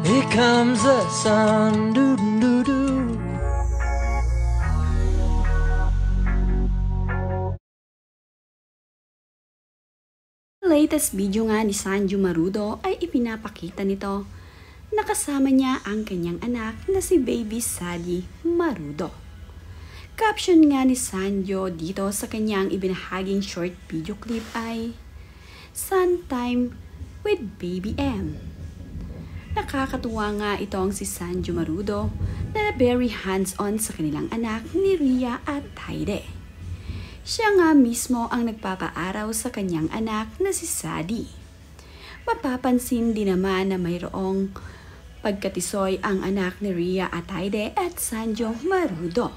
Here comes the sun, doo doo doo. Latest video nga ni Sanjo Marudo ay ipinapakita nito na kasama niya ang kanyang anak na si Baby Sadie Marudo. Caption nga ni Sanjo dito sa kanyang ibinahaging short video clip ay Sun Time with Baby M. Nakakatuwa nga itong si Sanjo Marudo na very hands-on sa kanilang anak ni Rhea at Hyde. Siya nga mismo ang nagpapaaraw sa kanyang anak na si Sadie. Mapapansin din naman na mayroong pagkatisoy ang anak ni Rhea at Hyde at Sanjo Marudo.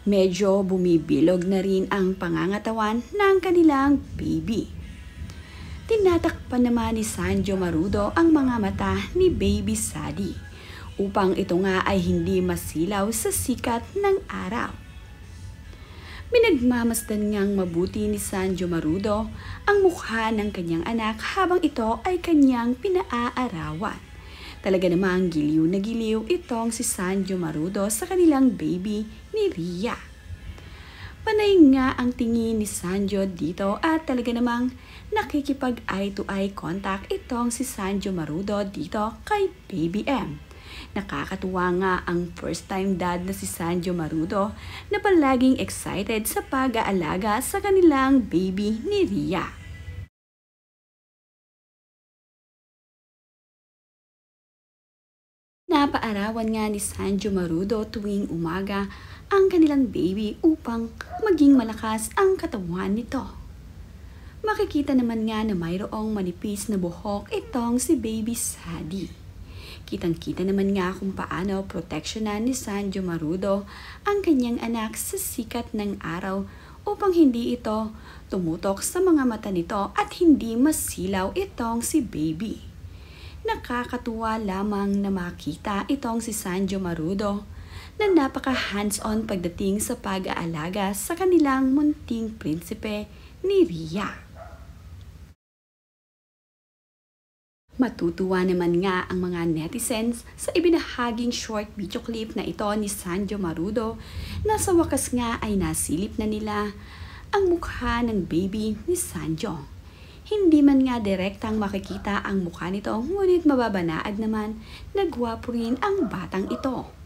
Medyo bumibilog na rin ang pangangatawan ng kanilang baby. Tinatakpan naman ni Sanjo Marudo ang mga mata ni Baby Sadie upang ito nga ay hindi masilaw sa sikat ng araw. Minagmamasdan ngang mabuti ni Sanjo Marudo ang mukha ng kanyang anak habang ito ay kanyang pinaaarawan. Talaga namang giliw na giliw itong si Sanjo Marudo sa kanilang baby ni Rhea. Panay nga ang tingin ni Sanjo dito at talaga namang nakikipag eye-to-eye contact itong si Sanjo Marudo dito kay Baby M. Nakakatuwa nga ang first time dad na si Sanjo Marudo na palaging excited sa pag-aalaga sa kanilang baby ni Rhea. Napaarawan nga ni Sanjo Marudo tuwing umaga ang kanilang baby upang maging malakas ang katawan nito. Makikita naman nga na mayroong manipis na buhok itong si Baby Sadie. Kitang-kita naman nga kung paano proteksyonan ni Sanjo Marudo ang kanyang anak sa sikat ng araw upang hindi ito tumutok sa mga mata nito at hindi masilaw itong si baby. Nakakatuwa lamang na makita itong si Sanjo Marudo na napaka hands-on pagdating sa pag-aalaga sa kanilang munting prinsipe ni Rhea. Matutuwa naman nga ang mga netizens sa ibinahaging short video clip na ito ni Sanjo Marudo na sa wakas nga ay nasilip na nila ang mukha ng baby ni Sanjo. Hindi man nga direktang makikita ang mukha nito ngunit mababanaag naman na gwapo rin ang batang ito.